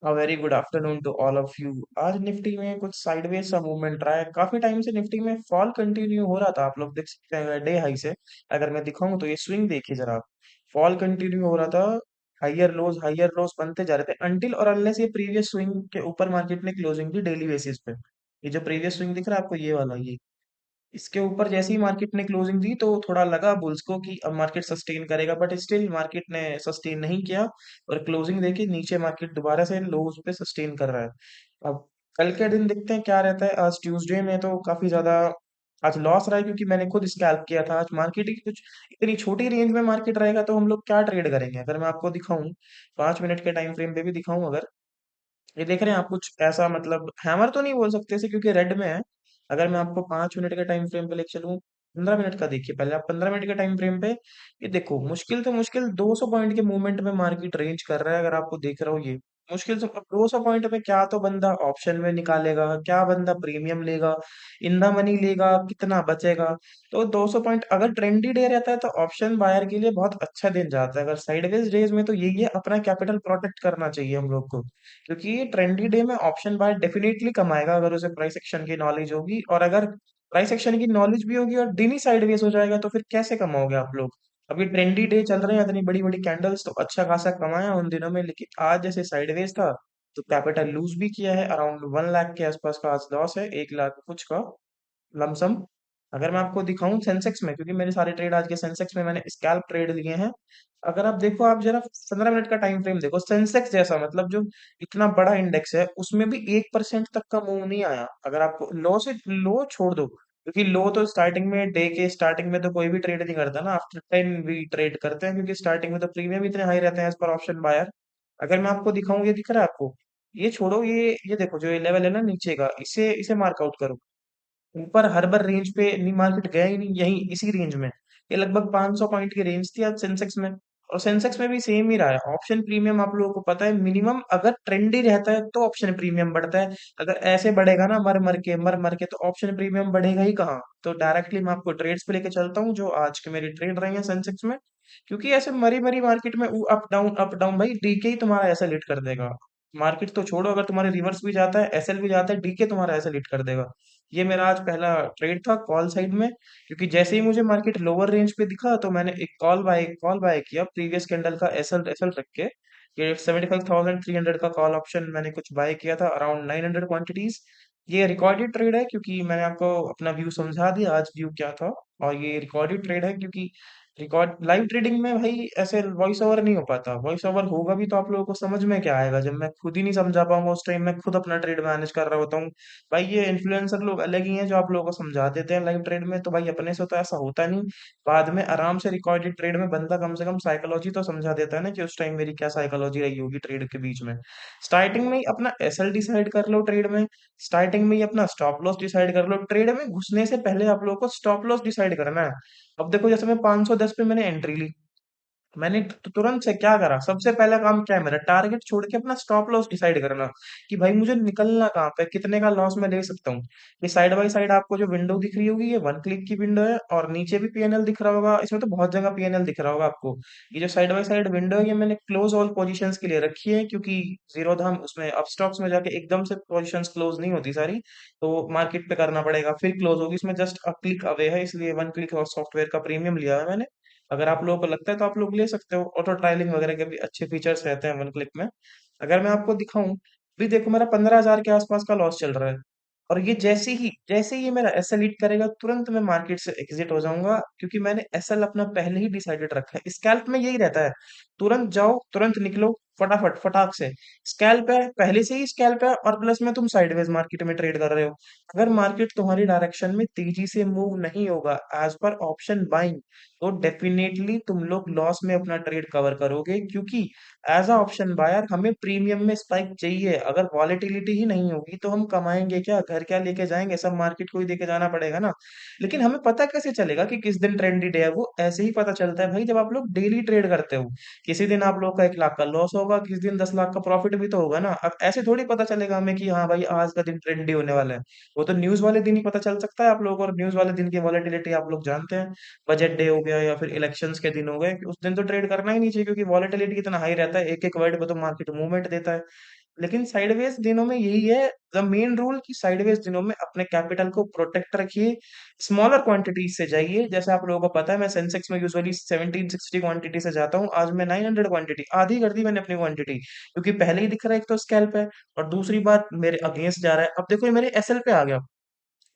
Very good afternoon to all of you. आज Nifty में कुछ साइडवेज सा मूवमेंट रहा है। काफी टाइम से निफ्टी में फॉल कंटिन्यू हो रहा था, आप लोग देख सकते हैं डे हाई से। अगर मैं दिखाऊं तो ये स्विंग देखिए जरा, फॉल कंटिन्यू हो रहा था। हायर लोज बनते जा रहे थे अनटिल और अनलेस ये प्रीवियस स्विंग के ऊपर मार्केट ने क्लोजिंग दी डेली बेसिस पे। ये जो प्रीवियस स्विंग दिख रहा है आपको, ये वाला, ये इसके ऊपर जैसे ही मार्केट ने क्लोजिंग दी तो थोड़ा लगा बुल्स को कि अब मार्केट सस्टेन करेगा, बट स्टिल मार्केट ने सस्टेन नहीं किया। और क्लोजिंग देके नीचे मार्केट दोबारा से लोज पे सस्टेन कर रहा है। अब कल के दिन देखते हैं क्या रहता है। आज ट्यूसडे में तो काफी ज्यादा आज लॉस रहा है, क्योंकि मैंने खुद स्कैल्प किया था। आज मार्केट की कुछ इतनी छोटी रेंज में मार्केट रहेगा तो हम लोग क्या ट्रेड करेंगे। अगर मैं आपको दिखाऊं 5 मिनट के टाइम फ्रेम पे भी दिखाऊं, अगर ये देख रहे हैं आप, कुछ ऐसा मतलब हैमर तो नहीं बोल सकते इसे क्योंकि रेड में है। अगर मैं आपको 5 मिनट के टाइम फ्रेम पे लेके चलूँ, 15 मिनट का देखिए पहले आप। 15 मिनट के टाइम फ्रेम पे ये देखो, मुश्किल से मुश्किल 200 पॉइंट के मूवमेंट में मार्केट रेंज कर रहा है। अगर आपको देख रहा हो ये मुश्किल से, अब 200 पॉइंट में क्या तो बंदा ऑप्शन में निकालेगा, क्या बंदा प्रीमियम लेगा, इन द मनी लेगा, कितना बचेगा। तो 200 पॉइंट अगर ट्रेंडी डे रहता है तो ऑप्शन बायर के लिए बहुत अच्छा दिन जाता है। अगर साइडवेज डेज में तो यही है, अपना कैपिटल प्रोटेक्ट करना चाहिए हम लोग को। क्योंकि ट्रेंडी डे में ऑप्शन बाय डेफिनेटली कमाएगा अगर उसे प्राइस एक्शन की नॉलेज होगी। और अगर प्राइस एक्शन की नॉलेज भी होगी और दिन ही साइडवेज हो जाएगा तो फिर कैसे कमाओगे आप लोग। अभी ट्रेंडी डे चल रहे हैं, इतनी बड़ी बड़ी कैंडल्स, तो अच्छा खासा कमाया उन दिनों में। लेकिन आज जैसे साइडवेज था तो कैपिटल लूज भी किया है। अराउंड 1 लाख के आसपास का आज लॉस है, 1 लाख कुछ का लमसम। अगर मैं आपको दिखाऊं सेंसेक्स में, क्योंकि मेरे सारे ट्रेड आज के सेंसेक्स में मैंने स्कैल्प ट्रेड लिए हैं। अगर आप देखो, आप जरा 15 मिनट का टाइम फ्रेम देखो, सेंसेक्स जैसा मतलब जो इतना बड़ा इंडेक्स है उसमें भी 1% तक का मूव नहीं आया। अगर आपको लो से लो छोड़ दो, क्योंकि लो तो स्टार्टिंग में, डे के स्टार्टिंग में तो कोई भी ट्रेड नहीं करता ना, आफ्टर 10 भी ट्रेड करते हैं, क्योंकि स्टार्टिंग में तो प्रीमियम इतने हाई रहते हैं एज पर ऑप्शन बायर। अगर मैं आपको दिखाऊं, ये दिख रहा है आपको, ये छोड़ो, ये देखो जो ये लेवल है ना नीचे का, इसे इसे मार्कआउट करो। ऊपर हर बार रेंज पे नहीं, मार्केट गया ही नहीं, यही इसी रेंज में। ये लगभग 500 पॉइंट की रेंज थी आज सेंसेक्स में। और सेंसेक्स में भी सेम ही रहा है। ऑप्शन प्रीमियम आप लोगों को पता है, मिनिमम अगर ट्रेंडी रहता है तो ऑप्शन प्रीमियम बढ़ता है। अगर ऐसे बढ़ेगा ना मर मर के, तो ऑप्शन प्रीमियम बढ़ेगा ही कहाँ। तो डायरेक्टली मैं आपको ट्रेड्स पे लेके चलता हूँ जो आज के मेरी ट्रेड रही है सेंसेक्स में। क्योंकि ऐसे मरी मरी मार्केट में अप डाउन भाई डीके ही तुम्हारा ऐसा लीड कर देगा। मार्केट तो छोड़ो, अगर तुम्हारे रिवर्स भी जाता है, एसएल भी जाता है, डीके तुम्हारा ऐसा लीड कर देगा। ये मेरा आज पहला ट्रेड था कॉल साइड में। क्योंकि जैसे ही मुझे मार्केट लोअर रेंज पे दिखा तो मैंने एक कॉल बाय किया प्रीवियस कैंडल का एसएल एसएल रख के। ये 75,300 का कॉल ऑप्शन मैंने कुछ बाय किया था, अराउंड 900 क्वांटिटीज। ये रिकॉर्डेड ट्रेड है, क्योंकि मैंने आपको अपना व्यू समझा दिया आज व्यू क्या था। और ये रिकॉर्डेड ट्रेड है, क्योंकि रिकॉर्ड लाइव ट्रेडिंग में भाई ऐसे वॉइस ओवर नहीं हो पाता। वॉइस ओवर होगा भी तो आप लोगों को समझ में क्या आएगा, जब मैं खुद ही नहीं समझा पाऊंगा उस टाइम, मैं खुद अपना ट्रेड मैनेज कर रहा होता हूँ। भाई ये इन्फ्लुएंसर लोग अलग ही हैं जो आप लोगों को समझा देते हैं लाइव ट्रेड में, तो भाई अपने से तो ऐसा होता नहीं। बाद में आराम से रिकॉर्डेड ट्रेड में बंदा कम से कम साइकोलॉजी तो समझा देता है ना, कि उस टाइम मेरी क्या साइकोलॉजी रही होगी ट्रेड के बीच में। स्टार्टिंग में ही अपना एसएल डिसाइड कर लो ट्रेड में। स्टार्टिंग में ही अपना स्टॉप लॉस डिसाइड कर लो। ट्रेड में घुसने से पहले आप लोगों को स्टॉप लॉस डिसाइड करना है। अब देखो, जैसे मैं 510 पे मैंने एंट्री ली, मैंने तुरंत से क्या करा, सबसे पहला काम क्या है मेरा, टारगेट छोड़ के अपना स्टॉप लॉस डिसाइड करना। कि भाई मुझे निकलना कहाँ पे, कितने का लॉस मैं ले सकता हूँ। ये साइड बाय साइड आपको जो विंडो दिख रही होगी, ये 1 क्लिक की विंडो है, और नीचे भी पीएनएल दिख रहा होगा। इसमें तो बहुत जगह पीएनएल दिख रहा होगा आपको। ये जो साइड बाय साइड विंडो है, ये मैंने क्लोज ऑल पोजीशंस के लिए रखी है, क्योंकि जीरो धाम उसमें अप स्टॉक्स में जाके एकदम से पोजीशंस क्लोज नहीं होती सारी। तो मार्केट पे करना पड़ेगा फिर क्लोज होगी। इसमें जस्ट अ क्लिक अवे है, इसलिए 1 क्लिक और सॉफ्टवेयर का प्रीमियम लिया है मैंने। अगर आप लोगों को लगता है तो आप लोग ले सकते हो, ऑटो ट्रायलिंग वगैरह के भी अच्छे फीचर्स रहते हैं 1 क्लिक में। अगर मैं आपको दिखाऊं, भी देखो मेरा 15,000 के आसपास का लॉस चल रहा है। और ये जैसे ही ये मेरा एसएल हिट करेगा, तुरंत मैं मार्केट से एग्जिट हो जाऊंगा, क्योंकि मैंने एसएल अपना पहले ही डिसाइडेड रखा है। स्कैल्प में यही रहता है, तुरंत जाओ तुरंत निकलो, फटाफट फटाक से। स्कैल्प है, पहले से ही स्कैल्प है, और प्लस में तुम साइडवेज मार्केट में ट्रेड कर रहे हो। अगर मार्केट तुम्हारी डायरेक्शन में तेजी से मूव नहीं होगा एज पर ऑप्शन बाइंग, तो डेफिनेटली तुम लोग लॉस में अपना ट्रेड कवर करोगे। क्योंकि एज अ ऑप्शन बायर हमें प्रीमियम में स्पाइक चाहिए। अगर वॉलेटिलिटी ही नहीं होगी तो हम कमाएंगे क्या, घर क्या लेके जाएंगे, सब मार्केट को ही देके जाना पड़ेगा ना। लेकिन हमें पता कैसे चलेगा कि किस दिन ट्रेंडी डे है, वो ऐसे ही पता चलता है भाई जब आप लोग डेली ट्रेड करते हो। किसी दिन आप लोग का 1 लाख का लॉस होगा, किसी दिन 10 लाख का प्रॉफिट भी तो होगा ना। अब ऐसे थोड़ी पता चलेगा हमें कि हाँ भाई आज का दिन ट्रेंडी होने वाला है। वो तो न्यूज वाले दिन ही पता चल सकता है आप लोगों को, और न्यूज वाले दिन की वॉलेटिलिटी आप लोग जानते हैं। बजट डे हो गया या फिर इलेक्शंस के दिन हो गए, उस दिन तो ट्रेड करना ही नहीं चाहिए, क्योंकि वॉलेटिलिटी इतना हाई रहता है, एक एक वर्ड पे तो मार्केट मूवमेंट देता है। लेकिन साइडवेज दिनों में यही है द मेन रूल कि साइडवेज दिनों में अपने कैपिटल को प्रोटेक्ट रखिए, स्मॉलर क्वांटिटीज से जाइए। जैसे आप लोगों को पता है मैं सेंसेक्स में यूजुअली 1760 क्वांटिटी से जाता हूँ, आज मैं 900 क्वांटिटी आधी कर दी मैंने अपनी क्वांटिटी, क्योंकि पहले ही दिख रहा है एक तो स्कैल्प है, और दूसरी बात मेरे अगेंस्ट जा रहा है। अब देखो ये मेरे एसएल पे आ गया,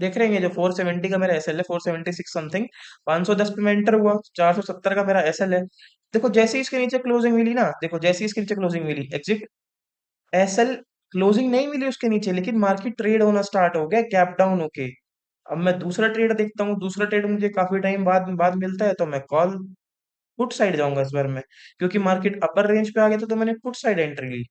देख रहे हैं ये जो 470 का मेरा एसएल है, 476 समथिंग, 510 पे मैं एंटर हुआ, 470 का मेरा एसएल है। देखो जैसे ही इसके नीचे क्लोजिंग मिली ना, देखो जैसे ही इसके नीचे क्लोजिंग मिली एग्जिट, एसएल क्लोजिंग नहीं मिली उसके नीचे, लेकिन मार्केट ट्रेड होना स्टार्ट हो गया गैप डाउन होके। अब मैं दूसरा ट्रेड देखता हूँ, दूसरा ट्रेड मुझे काफी टाइम बाद मिलता है, तो मैं कॉल पुट साइड जाऊंगा इस बार में, क्योंकि मार्केट अपर रेंज पे आ गया था तो मैंने पुट साइड एंट्री ली।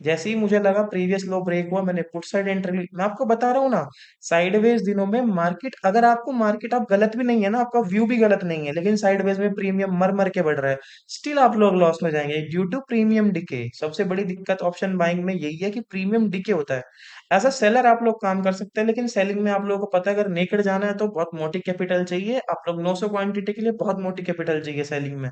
जैसे ही मुझे लगा प्रीवियस लो ब्रेक हुआ, मैंने पुट साइड एंट्री ली। मैं आपको बता रहा हूँ ना, साइडवेज दिनों में मार्केट, अगर आपको मार्केट आप गलत भी नहीं है ना, आपका व्यू भी गलत नहीं है, लेकिन साइडवेज में प्रीमियम मर मर के बढ़ रहा है, स्टिल आप लोग लॉस में जाएंगे ड्यू टू प्रीमियम डिके। सबसे बड़ी दिक्कत ऑप्शन बाइंग में यही है कि प्रीमियम डिके होता है। एज अ सेलर आप लोग काम कर सकते हैं, लेकिन सेलिंग में आप लोगों को पता है अगर नेकड जाना है तो बहुत मोटी कैपिटल चाहिए। आप लोग 900 क्वांटिटी के लिए बहुत मोटी कैपिटल चाहिए सेलिंग में।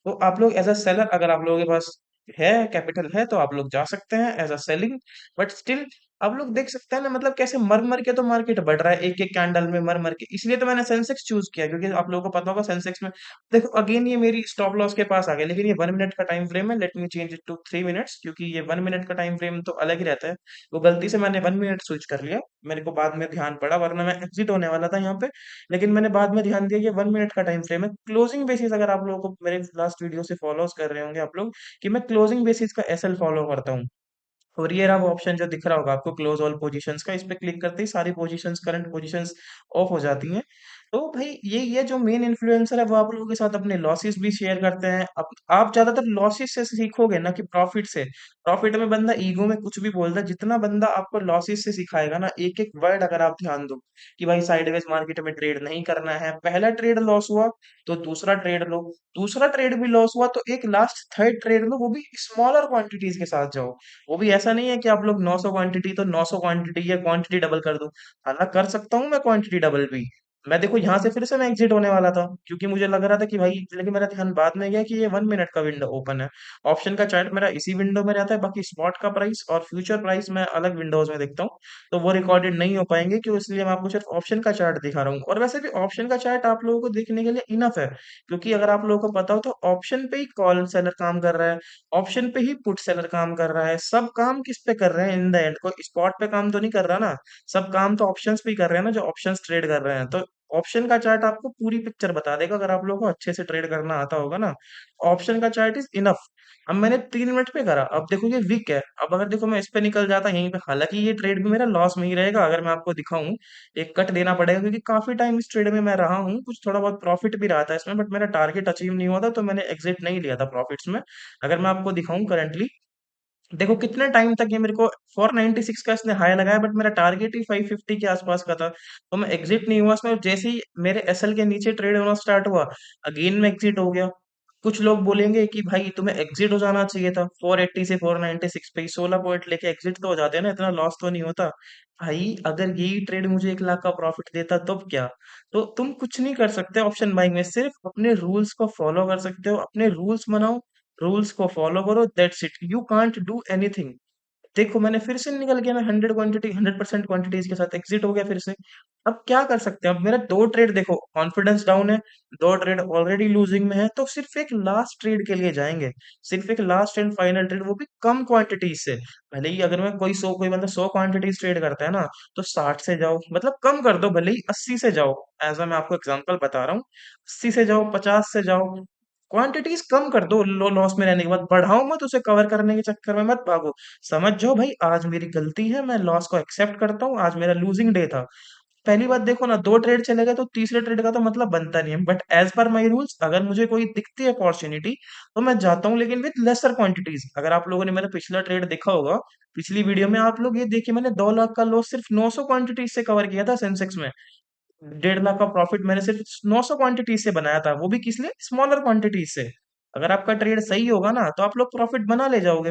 तो आप लोग एज अ सेलर, अगर आप लोगों के पास है कैपिटल है, तो आप लोग जा सकते हैं as a selling. But still आप लोग देख सकते हैं ना, मतलब कैसे मर मर के तो मार्केट बढ़ रहा है एक एक कैंडल में मर मर के। इसलिए तो मैंने सेंसेक्स चूज किया, क्योंकि आप लोगों को पता होगा सेंसेक्स में, देखो अगेन ये मेरी स्टॉप लॉस के पास आ गया, लेकिन ये 1 मिनट का टाइम फ्रेम है, let me change it to 3 minutes, क्योंकि ये 1 मिनट का टाइम फ्रेम तो अलग ही रहता है। वो गलती से मैंने 1 मिनट स्विच कर लिया, मेरे को बाद में ध्यान पड़ा, वरना मैं एग्जिट होने वाला था यहाँ पे। लेकिन मैंने बाद में ध्यान दिया कि 1 मिनट का टाइम फ्रेम है क्लोजिंग बेसिस। अगर आप लोगों को मेरे लास्ट वीडियो से फॉलोज कर रहे होंगे आप लोग, कि मैं क्लोजिंग बेसिस का एसएल फॉलो करता हूँ। और ये रहा वो ऑप्शन जो दिख रहा होगा आपको, क्लोज ऑल पोजीशंस का, इस पे क्लिक करते ही सारी पोजीशंस, करंट पोजीशंस ऑफ हो जाती हैं। तो भाई ये जो मेन इन्फ्लुएंसर है वो आप लोगों के साथ अपने लॉसेस भी शेयर करते हैं। आप ज्यादातर लॉसेस से सीखोगे ना कि प्रॉफिट से। प्रॉफिट में बंदा ईगो में कुछ भी बोलता है, जितना बंदा आपको लॉसेस से सिखाएगा ना, एक एक वर्ड अगर आप ध्यान दो कि भाई साइडवेज मार्केट में ट्रेड नहीं करना है, पहला ट्रेड लॉस हुआ तो दूसरा ट्रेड लो, दूसरा ट्रेड भी लॉस हुआ तो एक लास्ट थर्ड ट्रेड लो, वो भी स्मॉलर क्वांटिटीज के साथ जाओ। वो भी ऐसा नहीं है कि आप लोग 900 क्वांटिटी तो 900 क्वांटिटी या क्वांटिटी डबल कर दो। हालांकि कर सकता हूँ मैं क्वांटिटी डबल भी। मैं देखो यहाँ से फिर से मैं एग्जिट होने वाला था, क्योंकि मुझे लग रहा था कि भाई, लेकिन मेरा ध्यान बाद में गया कि ये 1 मिनट का विंडो ओपन है। ऑप्शन का चार्ट मेरा इसी विंडो में रहता है, बाकी स्पॉट का प्राइस और फ्यूचर प्राइस मैं अलग विंडोज में देखता हूँ, तो वो रिकॉर्डेड नहीं हो पाएंगे, क्यों, इसलिए मैं आपको सिर्फ ऑप्शन का चार्ट दिखा रहा हूँ। और वैसे भी ऑप्शन का चार्ट आप लोगों को देखने के लिए इनफ है, क्योंकि अगर आप लोगों को पता हो तो ऑप्शन पे ही कॉल सेलर काम कर रहा है, ऑप्शन पे ही पुट सेलर काम कर रहा है, सब काम किस पे कर रहे हैं इन द एंड, कोई स्पॉट पे काम तो नहीं कर रहा ना। सब काम तो ऑप्शंस पे ही कर रहे हैं ना, जो ऑप्शंस ट्रेड कर रहे हैं। तो ऑप्शन का चार्ट आपको पूरी पिक्चर बता देगा, अगर आप लोगों को अच्छे से ट्रेड करना आता होगा ना। ऑप्शन का चार्ट इज इनफ। अब मैंने 3 मिनट पे करा, अब देखो ये वीक है, अब अगर देखो मैं इस पे निकल जाता यहीं पे, हालांकि ये ट्रेड भी मेरा लॉस में ही रहेगा, अगर मैं आपको दिखाऊं एक कट देना पड़ेगा, क्योंकि काफी टाइम इस ट्रेड में मैं रहा हूँ, कुछ थोड़ा बहुत प्रॉफिट भी रहा था इसमें, बट मेरा टारगेट अचीव नहीं हुआ था, तो मैंने एग्जिट नहीं लिया था प्रॉफिट्स में। अगर मैं आपको दिखाऊं करंटली, देखो कितने टाइम तक ये मेरे को 496 का इसने हाई लगाया, बट मेरा टारगेट ही 550 के आसपास का था, तो मैं एग्जिट नहीं हुआ इसमें। जैसे ही मेरे एसएल के नीचे ट्रेड होना स्टार्ट हुआ, अगेन मैं एग्जिट हो गया। कुछ लोग बोलेंगे कि भाई तुम्हें एग्जिट हो जाना चाहिए था, 480 से 496 पे ही 16 पॉइंट लेके एग्जिट तो हो जाते हैं ना, इतना लॉस तो नहीं होता। भाई अगर यही ट्रेड मुझे 1 लाख का प्रॉफिट देता तब क्या। तो तुम कुछ नहीं कर सकते ऑप्शन बाइंग में, सिर्फ अपने रूल्स को फॉलो कर सकते हो, अपने रूल्स बनाओ, रूल्स को फॉलो करो, that's it, you can't do anything. देखो मैंने फिर से निकल गया, मैं 100% क्वांटिटीज के साथ एग्जिट हो गया फिर से। अब क्या कर सकते हैं, अब मेरा दो ट्रेड देखो कॉन्फिडेंस डाउन है, दो ट्रेड ऑलरेडी लूजिंग में है, तो सिर्फ एक लास्ट ट्रेड के लिए जाएंगे, सिर्फ एक लास्ट एंड फाइनल ट्रेड, वो भी कम क्वांटिटीज से। भले ही अगर मैं कोई बंदा 100 क्वांटिटीज ट्रेड करता है ना, तो 60 से जाओ, मतलब कम कर दो, भले ही 80 से जाओ। एज मैं आपको एग्जांपल बता रहा हूँ, 80 से जाओ, 50 से जाओ, क्वांटिटीज कम कर दो, लो लॉस में रहने के बाद बढ़ाओ मत, उसे कवर करने के चक्कर में मत भागो। समझ जाओ भाई आज मेरी गलती है, मैं लॉस को एक्सेप्ट करता हूँ, आज मेरा लूजिंग डे था। पहली बात देखो ना, दो ट्रेड चले गए तो तीसरे ट्रेड का तो मतलब बनता नहीं है, but as per my rules अगर मुझे कोई दिखती है अपॉर्चुनिटी तो मैं जाता हूँ, लेकिन विद लेसर क्वांटिटीज। अगर आप लोगों ने मेरा पिछला ट्रेड देखा होगा, पिछली वीडियो में आप लोग ये देखिए, मैंने 2 लाख का लॉस सिर्फ 900 क्वांटिटीज से कवर किया था सेंसेक्स में। 1.5 लाख का प्रॉफिट मैंने सिर्फ 900 क्वांटिटीज से बनाया था, वो भी किस लिए, स्मॉलर क्वांटिटीज से। अगर आपका ट्रेड सही होगा ना तो आप लोग प्रॉफिट बना ले जाओगे।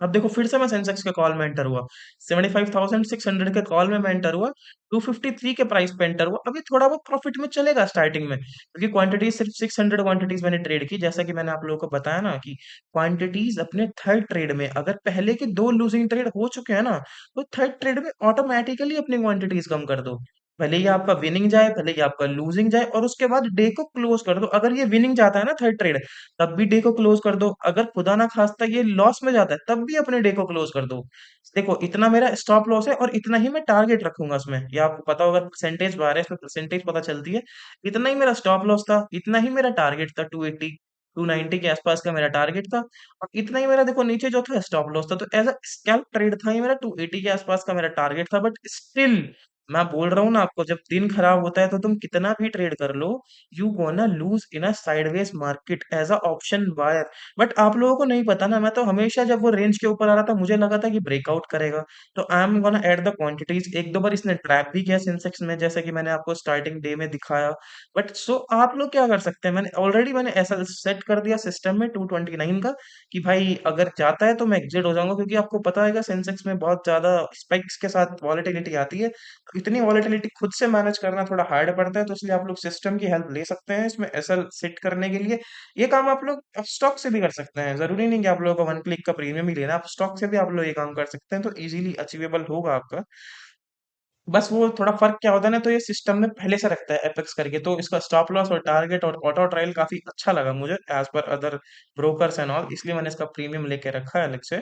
अब देखो फिर से मैं सेंसेक्स के कॉल में एंटर हुआ, 75,600 के कॉल में मैं एंटर हुआ, 253 के प्राइस पे एंटर हुआ। अभी थोड़ा बहुत प्रॉफिट में चलेगा स्टार्टिंग में, क्योंकि क्वांटिटीज सिर्फ 600 क्वांटिटीज मैंने ट्रेड की, जैसा कि मैंने आप लोगों को बताया ना कि क्वांटिटीज अपने थर्ड ट्रेड में, अगर पहले के दो लूजिंग ट्रेड हो चुके हैं ना, तो थर्ड ट्रेड में ऑटोमेटिकली अपनी क्वांटिटीज कम कर दो। भले ही आपका विनिंग जाए, भले ही आपका लूजिंग जाए, और उसके बाद डे को क्लोज कर दो। अगर ये विनिंग जाता है ना थर्ड ट्रेड, तब भी डे को क्लोज कर दो। अगर खुदा ना खास्ता ये लॉस में जाता है, तब भी अपने डे को क्लोज कर दो। देखो इतना मेरा स्टॉप लॉस है, और इतना ही मैं टारगेट रखूंगा इसमें। ये आपको पता होगा, परसेंटेज बार है, इसमें परसेंटेज पता चलती है। इतना ही मेरा स्टॉप लॉस था, इतना ही मेरा टारगेट था, 280 290 के आसपास का मेरा टारगेट था। और इतना ही मेरा देखो नीचे जो था स्टॉप लॉस था। तो एज अ स्कैल्प ट्रेड था ये मेरा, 280 के आसपास का मेरा टारगेट था। बट स्टिल मैं बोल रहा हूँ ना आपको, जब दिन खराब होता है तो तुम कितना भी ट्रेड कर लो, you gonna lose in a sideways market as a option buyer. But आप लोगों को नहीं पता ना, मैं तो हमेशा जब वो रेंज के ऊपर आ रहा था, मुझे लगा था कि ब्रेकआउट करेगा, तो I am gonna add the quantities. एक दो बार इसने ट्रैप भी किया सेंसेक्स में, जैसे कि मैंने आपको स्टार्टिंग डे में दिखाया। बट सो आप लोग क्या कर सकते हैं, मैंने ऐसा सेट कर दिया सिस्टम में 229 का, कि भाई अगर जाता है तो मैं एग्जिट हो जाऊंगा, क्योंकि आपको पता है सेंसेक्स में बहुत ज्यादा स्पाइक्स के साथ वॉलेटिलिटी आती है। तो इतनी वॉलेटिलिटी खुद से मैनेज करना थोड़ा हार्ड पड़ता है, तो इसलिए आप लोग सिस्टम की हेल्प ले सकते हैं इसमें एसएल सेट करने के लिए। ये काम आप लोग स्टॉक से भी कर सकते हैं, जरूरी नहीं कि आप लोगों को वन क्लिक का प्रीमियम ही लेना, आप स्टॉक से भी आप लोग ये काम कर सकते हैं, तो इजीली अचीवेबल होगा आपका। बस वो थोड़ा फर्क क्या होता है ना, तो ये सिस्टम में पहले से रखता है एपेक्स करके, तो इसका स्टॉप लॉस और टारगेट और ऑटो ट्रायल काफी अच्छा लगा मुझे as per other brokers and all, इसलिए मैंने इसका प्रीमियम लेके रखा है अलग से।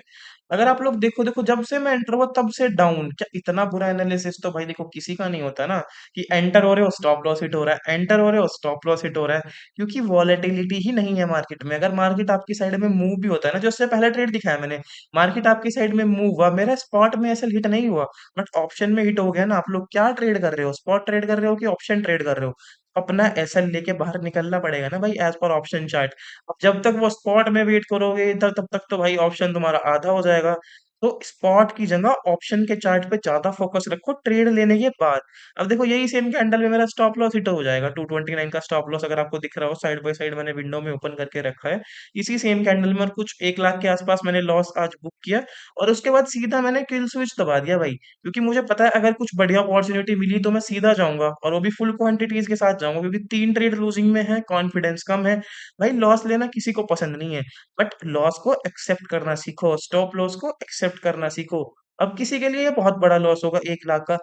अगर आप लोग देखो देखो जब से मैं एंटर हुआ तब से डाउन, क्या इतना बुरा एनालिसिस तो भाई देखो किसी का नहीं होता ना, कि एंटर हो रहे हो स्टॉप लॉस हिट हो रहा है, एंटर हो रहे हो स्टॉप लॉस हिट हो रहा है। क्योंकि वॉलेटिलिटी ही नहीं है मार्केट में। अगर मार्केट आपकी साइड में मूव भी होता है ना, जो उससे पहले ट्रेड दिखाया मैंने, मार्केट आपकी साइड में मूव हुआ, मेरा स्पॉट में ऐसा हिट नहीं हुआ, बट ऑप्शन में हिट हो गया ना। आप लोग क्या ट्रेड कर रहे हो, स्पॉट ट्रेड कर रहे हो कि ऑप्शन ट्रेड कर रहे हो? अपना एसएल लेके बाहर निकलना पड़ेगा ना भाई, एज पर ऑप्शन चार्ट। अब जब तक वो स्पॉट में वेट करोगे तब तक तो भाई ऑप्शन तुम्हारा आधा हो जाएगा। तो स्पॉट की जगह ऑप्शन के चार्ट पे ज्यादा फोकस रखो ट्रेड लेने के बाद। अब देखो यही सेम कैंडल में मेरा स्टॉप लॉस हिट हो जाएगा, 229 का स्टॉप लॉस अगर आपको दिख रहा हो, साइड बाय साइड मैंने विंडो में ओपन करके रखा है। इसी सेम कैंडल में और कुछ 1 लाख के आसपास मैंने लॉस आज बुक किया, और उसके बाद सीधा मैंने किल स्विच दबा दिया भाई। क्योंकि मुझे पता है अगर कुछ बढ़िया अपॉर्चुनिटी मिली तो मैं सीधा जाऊंगा, और वो भी फुल क्वांटिटीज के साथ जाऊंगा, क्योंकि 3 ट्रेड लूजिंग में है, कॉन्फिडेंस कम है। भाई लॉस लेना किसी को पसंद नहीं है, बट लॉस को एक्सेप्ट करना सीखो, स्टॉप लॉस को एक्सेप्ट करना सीखो। अब किसी के लिए ये बहुत बड़ा लॉस होगा 1 लाख का,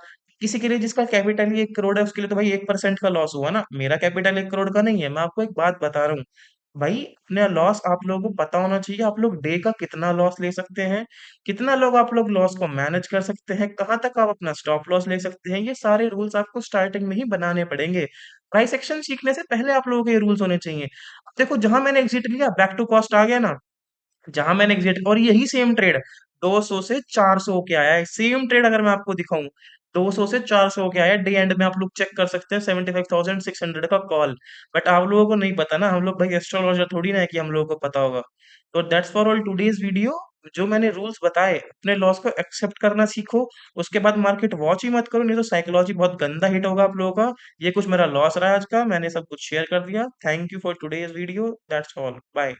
किसी के लिए जिसका कैपिटल ही 1 करोड़ है, उसके लिए तो भाई 1% का लॉस हुआ ना। मेरा कैपिटल 1 करोड़ का नहीं है, मैं आपको एक बात बता रहा हूँ भाई। अपना लॉस आप लोगों को पता होना चाहिए, आप लोग डे का कितना लॉस ले सकते हैं, कितना लोग आप लोग लॉस को मैनेज कर सकते हैं, कहाँ तक आप अपना स्टॉप लॉस ले सकते हैं। ये सारे रूल्स आपको स्टार्टिंग में ही बनाने पड़ेंगे। प्राइस एक्शन सीखने से पहले आप लोगों के ये रूल्स होने चाहिए। अब देखो जहां मैंने एग्जिट लिया, बैक टू कॉस्ट आ गया ना, जहां मैंने एग्जिट, और यही सेम ट्रेड 200 से 400 के आया है। सेम ट्रेड अगर मैं आपको दिखाऊं, 200 से 400 के आया, डे एंड में आप लोग चेक कर सकते हैं, 75,600 का कॉल। बट आप लोगों को नहीं पता ना, हम लोग भाई एस्ट्रोलॉजर थोड़ी ना है कि हम लोगों को पता होगा। तो that's for all today's video. जो मैंने रूल्स बताए, अपने लॉस को एक्सेप्ट करना सीखो। उसके बाद मार्केट वॉच ही मत करो, नहीं तो साइकोलॉजी बहुत गंदा हिट होगा आप लोगों का। ये कुछ मेरा लॉस रहा है आज का, मैंने सब कुछ शेयर कर दिया। Thank you for today's video, that's all, bye.